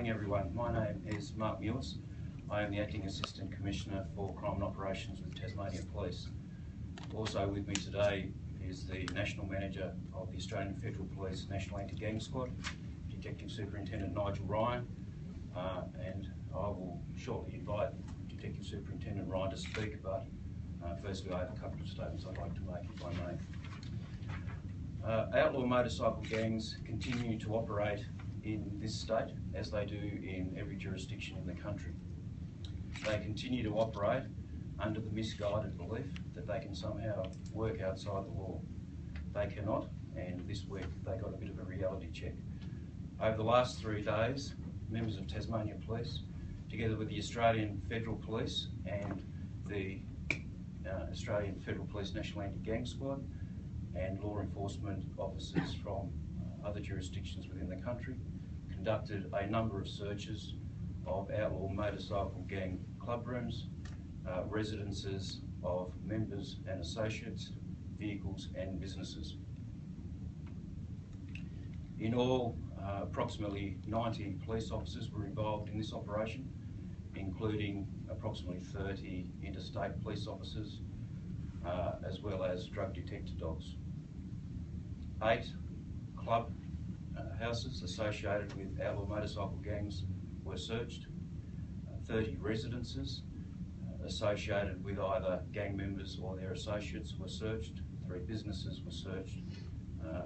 morning everyone. My name is Mark Mewis. I am the Acting Assistant Commissioner for Crime and Operations with Tasmania Police. Also with me today is the National Manager of the Australian Federal Police National Anti-Gang Squad, Detective Superintendent Nigel Ryan, and I will shortly invite Detective Superintendent Ryan to speak, but firstly I have a couple of statements I'd like to make, if I may. Outlaw motorcycle gangs continue to operate in this state, as they do in every jurisdiction in the country. They continue to operate under the misguided belief that they can somehow work outside the law. They cannot, and this week they got a bit of a reality check. Over the last 3 days, members of Tasmania Police, together with the Australian Federal Police and the Australian Federal Police National Anti-Gang Squad, and law enforcement officers from other jurisdictions within the country, conducted a number of searches of outlaw motorcycle gang club rooms, residences of members and associates, vehicles and businesses. In all, approximately 90 police officers were involved in this operation, including approximately 30 interstate police officers, as well as drug detector dogs. 8 club houses associated with outlaw motorcycle gangs were searched. 30 residences associated with either gang members or their associates were searched. 3 businesses were searched,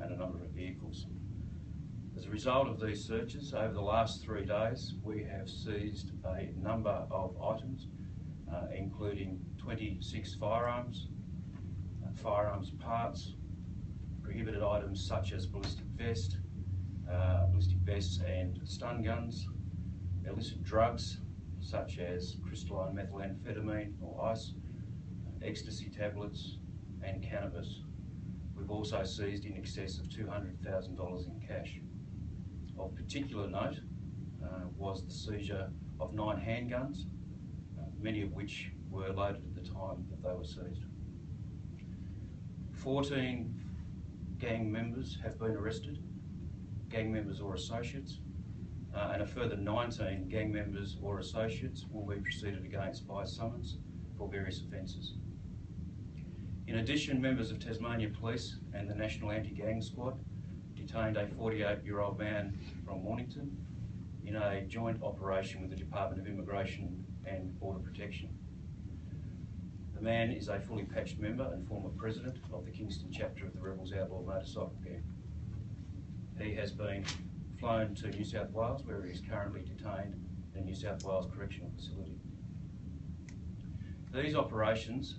and a number of vehicles. As a result of these searches, over the last 3 days, we have seized a number of items, including 26 firearms, firearms parts, prohibited items such as ballistic vests and stun guns, illicit drugs such as crystalline methamphetamine or ice, ecstasy tablets and cannabis. We've also seized in excess of $200,000 in cash. Of particular note was the seizure of 9 handguns, many of which were loaded at the time that they were seized. 14 gang members have been arrested, gang members or associates, and a further 19 gang members or associates will be proceeded against by summons for various offences. In addition, members of Tasmania Police and the National Anti-Gang Squad detained a 48-year-old man from Mornington in a joint operation with the Department of Immigration and Border Protection. The man is a fully patched member and former president of the Kingston chapter of the Rebels Outlaw Motorcycle Gang. He has been flown to New South Wales, where he is currently detained in New South Wales Correctional Facility. These operations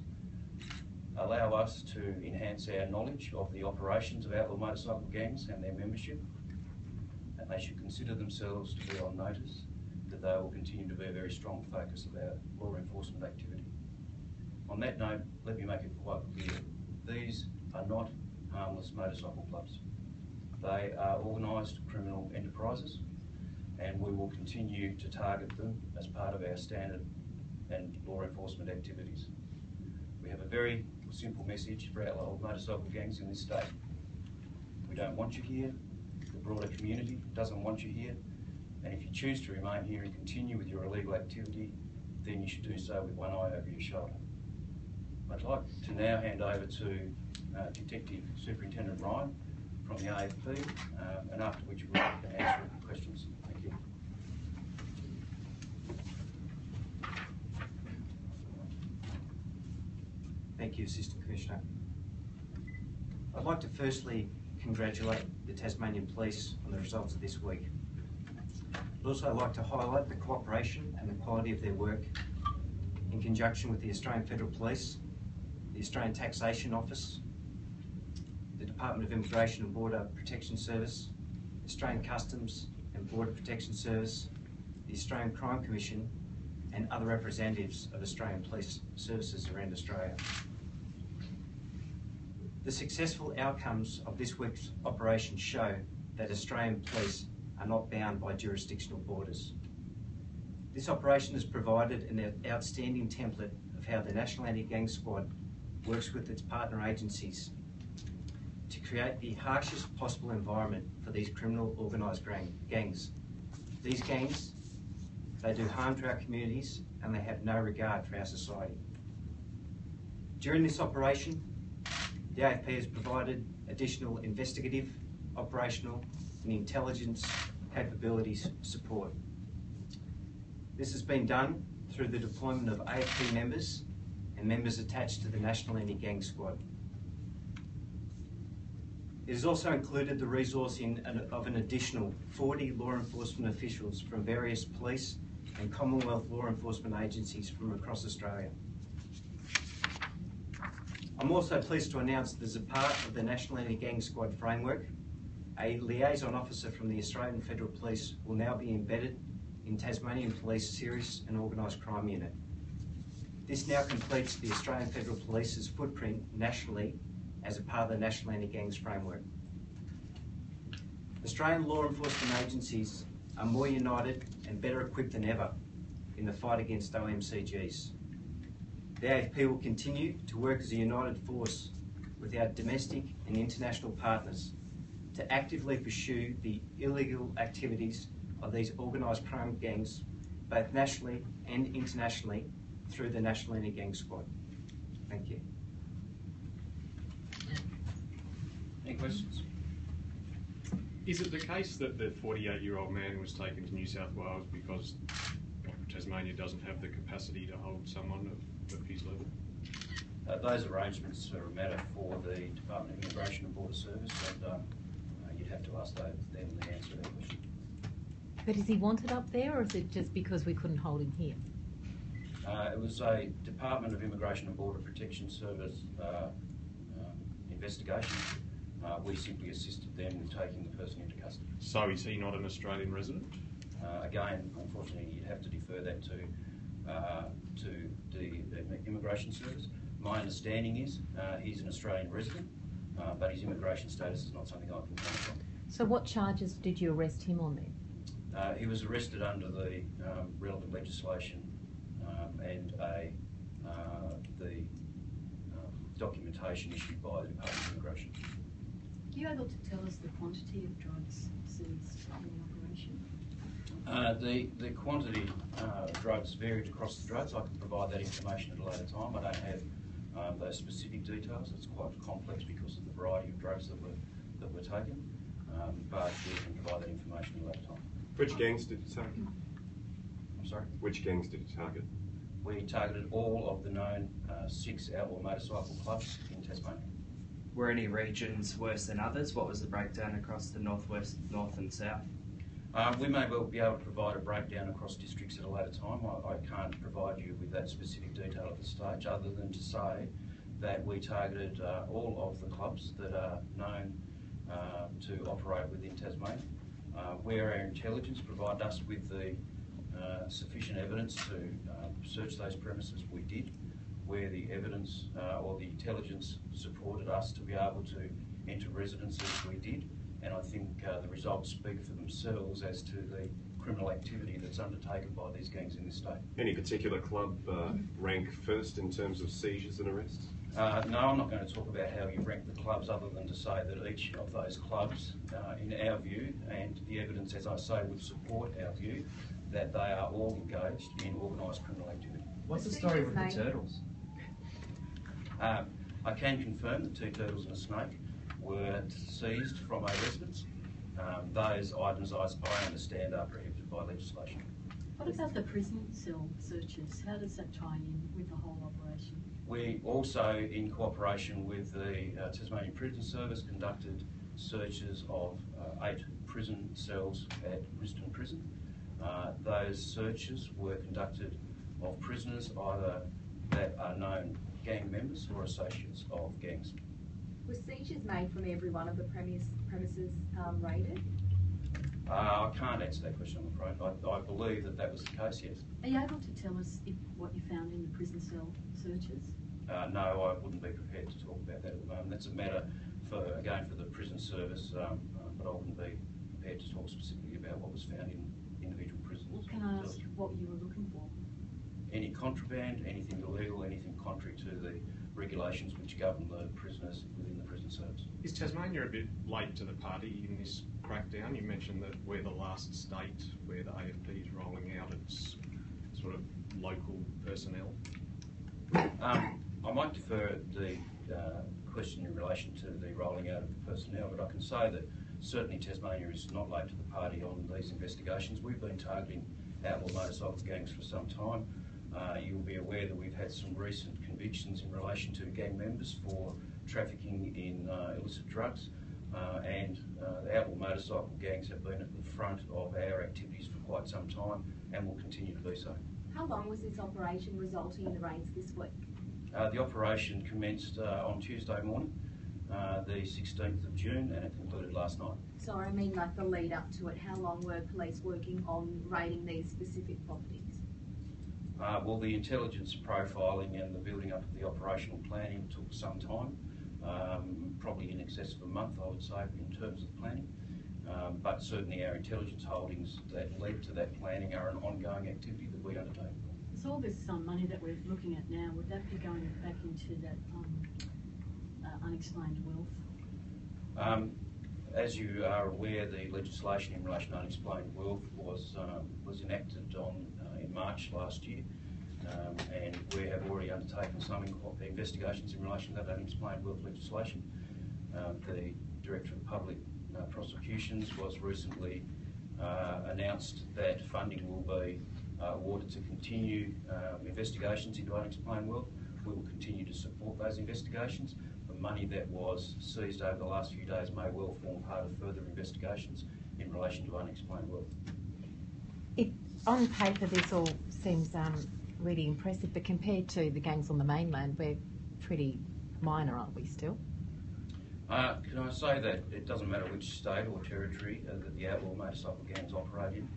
allow us to enhance our knowledge of the operations of outlaw motorcycle gangs and their membership, and they should consider themselves to be on notice that they will continue to be a very strong focus of our law enforcement activity. On that note, let me make it quite clear, these are not harmless motorcycle clubs. They are organised criminal enterprises, and we will continue to target them as part of our standard and law enforcement activities. We have a very simple message for outlaw motorcycle gangs in this state. We don't want you here, the broader community doesn't want you here, and if you choose to remain here and continue with your illegal activity, then you should do so with one eye over your shoulder. I'd like to now hand over to Detective Superintendent Ryan from the AFP, and after which we'll answer questions. Thank you. Thank you, Assistant Commissioner. I'd like to firstly congratulate the Tasmanian Police on the results of this week. I'd also like to highlight the cooperation and the quality of their work in conjunction with the Australian Federal Police, the Australian Taxation Office, the Department of Immigration and Border Protection Service, Australian Customs and Border Protection Service, the Australian Crime Commission and other representatives of Australian police services around Australia. The successful outcomes of this week's operation show that Australian police are not bound by jurisdictional borders. This operation has provided an outstanding template of how the National Anti-Gang Squad works with its partner agencies to create the harshest possible environment for these criminal organised gangs These gangs, they do harm to our communities and they have no regard for our society. During this operation, the AFP has provided additional investigative, operational and intelligence capabilities support. This has been done through the deployment of AFP members and members attached to the National Anti-Gang Squad. It has also included the resourcing of an additional 40 law enforcement officials from various police and Commonwealth law enforcement agencies from across Australia. I'm also pleased to announce that as a part of the National Anti-Gang Squad framework, a liaison officer from the Australian Federal Police will now be embedded in Tasmanian Police Serious and Organised Crime Unit. This now completes the Australian Federal Police's footprint nationally as a part of the National Anti-Gangs framework. Australian law enforcement agencies are more united and better equipped than ever in the fight against OMCGs. The AFP will continue to work as a united force with our domestic and international partners to actively pursue the illegal activities of these organised crime gangs, both nationally and internationally, through the National Anti-Gang Squad. Thank you. Any questions? Is it the case that the 48-year-old man was taken to New South Wales because Tasmania doesn't have the capacity to hold someone of his level? Those arrangements are a matter for the Department of Immigration and Border Service, and you'd have to ask them the answer to that question. But is he wanted up there, or is it just because we couldn't hold him here? It was a Department of Immigration and Border Protection Service investigation. We simply assisted them with taking the person into custody. So is he not an Australian resident? Again, unfortunately, you'd have to defer that to the Immigration Service. My understanding is he's an Australian resident, but his immigration status is not something I can comment on. So what charges did you arrest him on then? He was arrested under the relevant legislation and the documentation issued by the Department of Immigration. Are you able to tell us the quantity of drugs seized in the operation? The quantity of drugs varied across the drugs. I can provide that information at a later time. I don't have those specific details. It's quite complex because of the variety of drugs that were taken, but we can provide that information at a later time. Which gangs did you target? I'm sorry? Which gangs did you target? We targeted all of the known 6 outlaw motorcycle clubs in Tasmania. Were any regions worse than others? What was the breakdown across the northwest, north and south? We may well be able to provide a breakdown across districts at a later time. I can't provide you with that specific detail at this stage, other than to say that we targeted all of the clubs that are known to operate within Tasmania. Where our intelligence provided us with the sufficient evidence to search those premises, we did. Where the evidence or the intelligence supported us to be able to enter residences, we did. And I think the results speak for themselves as to the criminal activity that's undertaken by these gangs in this state. Any particular club rank first in terms of seizures and arrests? No, I'm not going to talk about how you rank the clubs, other than to say that each of those clubs, in our view, and the evidence, as I say, would support our view, that they are all engaged in organised criminal activity. What's the story with the turtles? I can confirm that 2 turtles and a snake were seized from a residence. Those items, I understand, are prohibited by legislation. What about the prison cell searches? How does that tie in with the whole operation? We also, in cooperation with the Tasmanian Prison Service, conducted searches of 8 prison cells at Risdon Prison. Those searches were conducted of prisoners either that are known gang members or associates of gangs. Were seizures made from every one of the premises raided? I can't answer that question, I'm afraid. I believe that was the case, yes. Are you able to tell us what you found in the prison cell searches? No, I wouldn't be prepared to talk about that at the moment. That's a matter for the prison service, but I wouldn't be prepared to talk specifically about what was found in individual prisons. Well, can I ask what you were looking for? Any contraband, anything illegal, anything contrary to the regulations which govern the prisoners within the prison service. Is Tasmania a bit late to the party in this crackdown? You mentioned that we're the last state where the AFP is rolling out its sort of local personnel. I might defer the question in relation to the rolling out of the personnel, but I can say that certainly Tasmania is not late to the party on these investigations. We've been targeting outlaw motorcycle gangs for some time. You'll be aware that we've had some recent convictions in relation to gang members for trafficking in illicit drugs, and the outlaw motorcycle gangs have been at the front of our activities for quite some time and will continue to be so. How long was this operation resulting in the raids this week? The operation commenced on Tuesday morning, the 16th of June, and it concluded last night. So I mean like the lead up to it, how long were police working on raiding these specific properties? Well, the intelligence profiling and the building up of the operational planning took some time, probably in excess of a month, I would say, in terms of planning. But certainly our intelligence holdings that led to that planning are an ongoing activity that we undertake. So all this money that we're looking at now, would that be going back into that unexplained wealth? As you are aware, the legislation in relation to unexplained wealth was enacted in March last year, and we have already undertaken some investigations in relation to that unexplained wealth legislation. The Director of Public Prosecutions was recently announced that funding will be awarded to continue investigations into unexplained wealth. We will continue to support those investigations. The money that was seized over the last few days may well form part of further investigations in relation to unexplained wealth. On paper, this all seems really impressive, but compared to the gangs on the mainland, we're pretty minor, aren't we still? Can I say that it doesn't matter which state or territory that the outlaw motorcycle gangs operate in.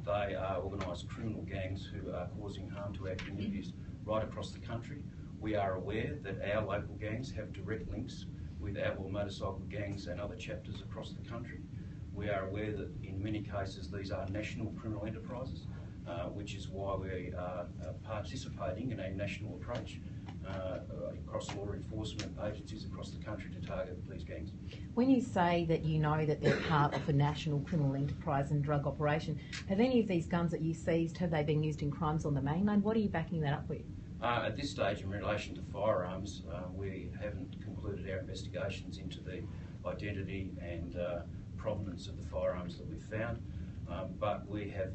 They are organised criminal gangs who are causing harm to our communities right across the country. We are aware that our local gangs have direct links with outlaw motorcycle gangs and other chapters across the country. We are aware that in many cases these are national criminal enterprises, which is why we are participating in a national approach across law enforcement agencies across the country to target these gangs. When you say that you know that they're part of a national criminal enterprise and drug operation, have any of these guns that you seized, have they been used in crimes on the mainland? What are you backing that up with? At this stage, in relation to firearms, we haven't concluded our investigations into the identity and provenance of the firearms that we've found, but we have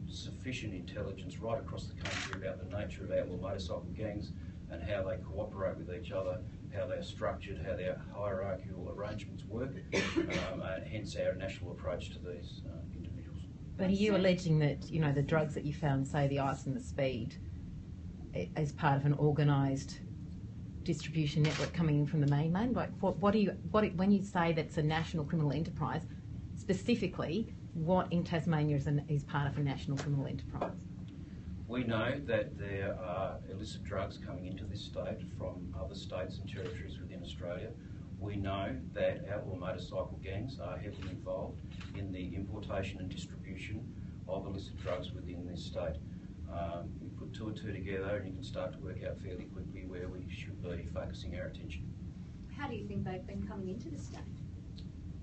sufficient intelligence right across the country about the nature of outlaw motorcycle gangs and how they cooperate with each other, how they're structured, how their hierarchical arrangements work, and hence our national approach to these individuals. But are you alleging that, you know, the drugs that you found, say the ice and the speed, as part of an organised distribution network coming in from the mainland? Like, when you say that's a national criminal enterprise, specifically, what in Tasmania is part of a national criminal enterprise? We know that there are illicit drugs coming into this state from other states and territories within Australia. We know that outlaw motorcycle gangs are heavily involved in the importation and distribution of illicit drugs within this state. We put two and two together and you can start to work out fairly quickly where we should be focusing our attention. How do you think they've been coming into the state?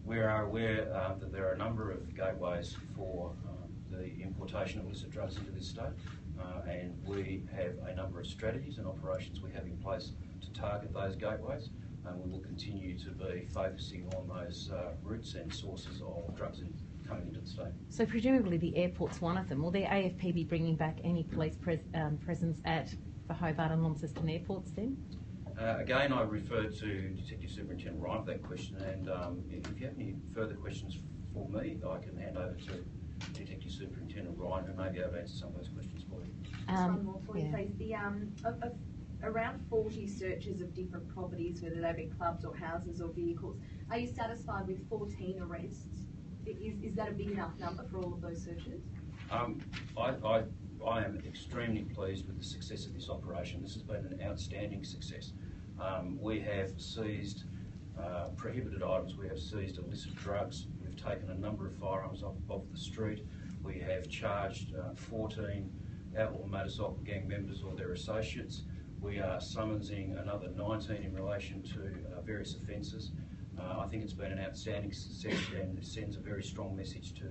We are aware that there are a number of gateways for the importation of illicit drugs into this state, and we have a number of strategies and operations we have in place to target those gateways, and we will continue to be focusing on those routes and sources of drugs coming into the state. So presumably the airport's one of them. Will the AFP be bringing back any police presence at the Hobart and Launceston airports then? Again, I refer to Detective Superintendent Ryan for that question, and if you have any further questions for me, I can hand over to Detective Superintendent Ryan, who may be able to answer some of those questions for you. Just one more for you, please. The around 40 searches of different properties, whether they be clubs or houses or vehicles. Are you satisfied with 14 arrests? Is that a big enough number for all of those searches? I am extremely pleased with the success of this operation. This has been an outstanding success. We have seized prohibited items, we have seized illicit drugs, we've taken a number of firearms off the street, we have charged 14 outlaw motorcycle gang members or their associates. We are summoning another 19 in relation to various offences. I think it's been an outstanding success and it sends a very strong message to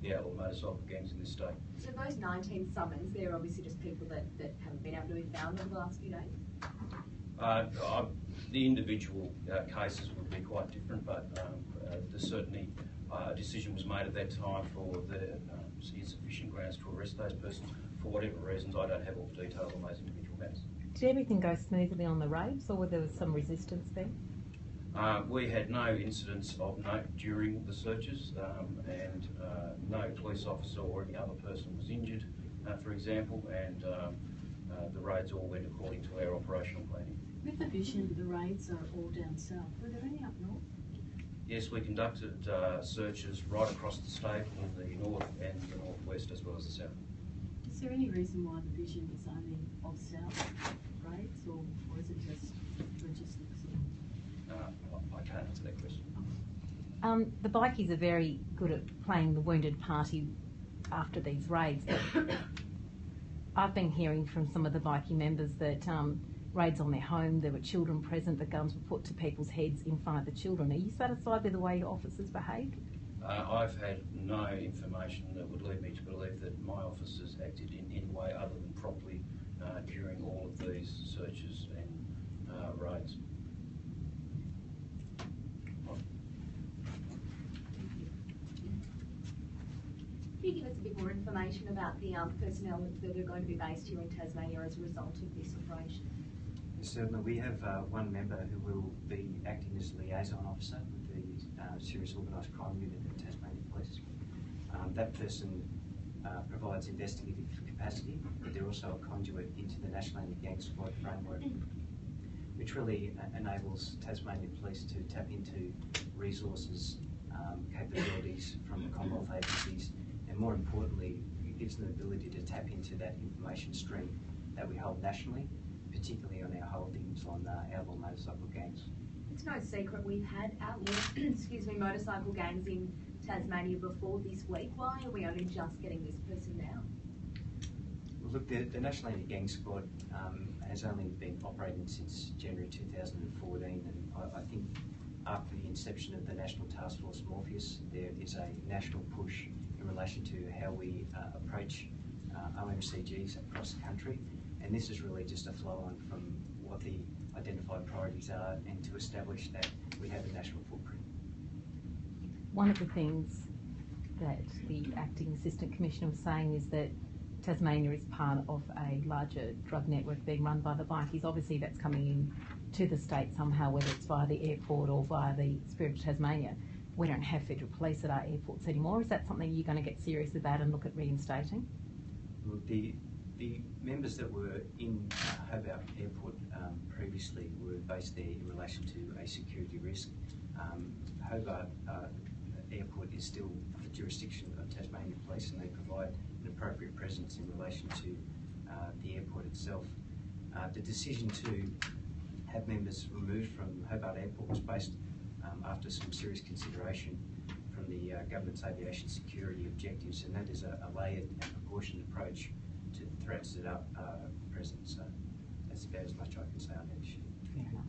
the outlaw motorcycle gangs in this state. So those 19 summons, they're obviously just people that haven't been able to be found over the last few days? The individual cases would be quite different, but there's certainly a decision was made at that time for the insufficient grounds to arrest those persons. For whatever reasons, I don't have all the details on those individual matters. Did everything go smoothly on the raids, or were there some resistance there? We had no incidents of note during the searches, and no police officer or any other person was injured, for example, and the raids all went according to our operational planning. With the vision, the raids are all down south. Were there any up north? Yes, we conducted searches right across the state in the north and the northwest as well as the south. Is there any reason why the vision is only of south raids, or is it just logistics? I can't answer that question. The bikies are very good at playing the wounded party after these raids, but I've been hearing from some of the bikie members that raids on their home, there were children present, the guns were put to people's heads in front of the children. Are you satisfied with the way your officers behaved? I've had no information that would lead me to believe that my officers acted in any way other than properly during all of these searches and raids. Can you give us a bit more information about the personnel that are going to be based here in Tasmania as a result of this operation? Certainly, we have one member who will be acting as liaison officer with the Serious Organised Crime Unit at Tasmania Police. That person provides investigative capacity, but they're also a conduit into the National Anti-Gang Squad framework, which really enables Tasmania Police to tap into resources, capabilities from the Commonwealth agencies, and more importantly, it gives them the ability to tap into that information stream that we hold nationally, particularly on our holdings on outlaw motorcycle gangs. It's no secret we've had outlaw motorcycle gangs in Tasmania before this week. Why are we only just getting this person now? Well, look, the National Anti-Gang Squad has only been operating since January 2014, and I think after the inception of the National Task Force Morpheus, there is a national push in relation to how we approach OMCGs across the country, and this is really just a flow-on from what the identified priorities are and to establish that we have a national footprint. One of the things that the Acting Assistant Commissioner was saying is that Tasmania is part of a larger drug network being run by the bikies. Obviously that's coming in to the state somehow, whether it's via the airport or via the Spirit of Tasmania. We don't have federal police at our airports anymore. Is that something you're going to get serious about and look at reinstating? Well, the members that were in Hobart Airport previously were based there in relation to a security risk. Hobart Airport is still the jurisdiction of Tasmania Police, and they provide an appropriate presence in relation to the airport itself. The decision to have members removed from Hobart Airport was based after some serious consideration from the government's aviation security objectives, and that is a layered and proportionate approach to the threats that are present. So that's about as much I can say on that issue. Fair enough.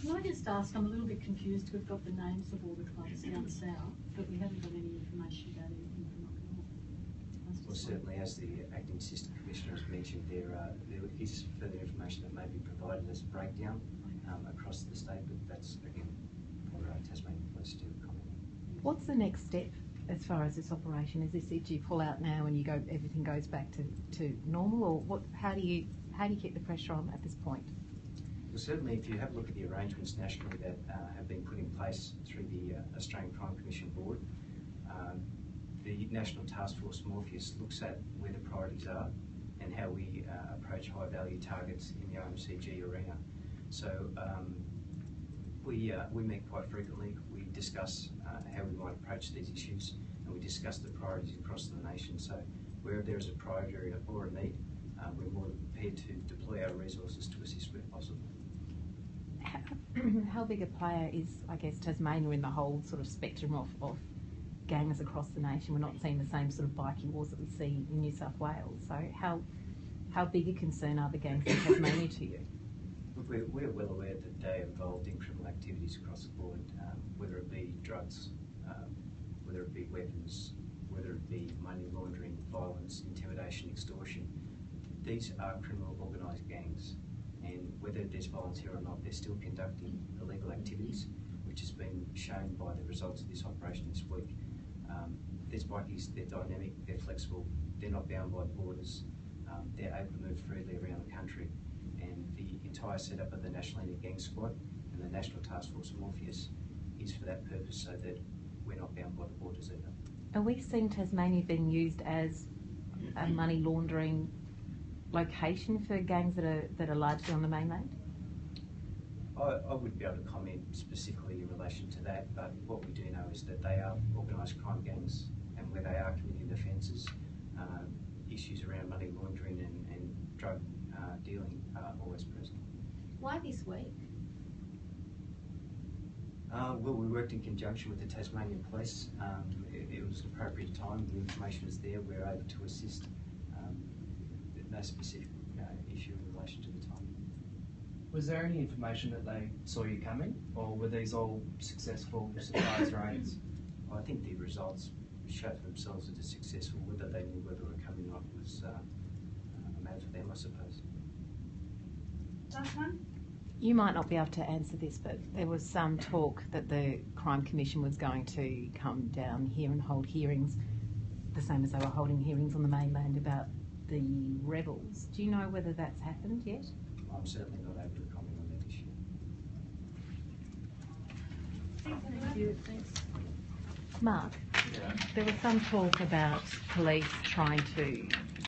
Can I just ask, I'm a little bit confused. We've got the names of all the clubs down south, but we haven't got any information about anything from up north. Well, certainly, as the Acting Assistant Commissioner has mentioned, there is further information that may be provided as a breakdown across the state, but that's, again, for Tasmania Police to comment on. What's the next step as far as this operation? Is this it, you pull out now and everything goes back to normal, or what? How do you keep the pressure on at this point? Well, certainly, if you have a look at the arrangements nationally that have been put in place through the Australian Crime Commission Board, the National Task Force Morpheus looks at where the priorities are and how we approach high-value targets in the OMCG arena. So we meet quite frequently. We discuss how we might approach these issues, and we discuss the priorities across the nation. So where there is a priority area or a need, we're more than prepared to deploy our resources to assist where possible. How big a player is, I guess, Tasmania in the whole sort of spectrum of gangs across the nation? We're not seeing the same sort of bikie wars that we see in New South Wales. So how big a concern are the gangs in Tasmania to you? We're well aware that they are involved in criminal activities across the board, whether it be drugs, whether it be weapons, whether it be money laundering, violence, intimidation, extortion. These are criminal organised gangs, and whether there's violence here or not, they're still conducting illegal activities, which has been shown by the results of this operation this week. These bikies, they're dynamic, they're flexible, they're not bound by borders, they're able to move freely around the country, and the entire setup of the National Anti-Gang Squad and the National Task Force Morpheus is for that purpose, so that we're not bound by the borders either. Are we seeing Tasmania being used as a money laundering location for gangs that are largely on the mainland? I wouldn't be able to comment specifically in relation to that, but what we do know is that they are organised crime gangs, and where they are committing offences, issues around money laundering and drug dealing are always present. Why this week? Well, we worked in conjunction with the Tasmania Police. It was an appropriate time, the information was there, we were able to assist. No specific issue in relation to the time. Was there any information that they saw you coming, or were these all successful surprise raids? I think the results showed for themselves that they're successful. Whether they knew whether we were coming or not was a matter for them, I suppose. Last one? You might not be able to answer this, but there was some talk that the Crime Commission was going to come down here and hold hearings, the same as they were holding hearings on the mainland about the rebels. Do you know whether that's happened yet? I'm certainly not able to comment on that issue. Thank you. Thanks. Mark, there was some talk about police trying to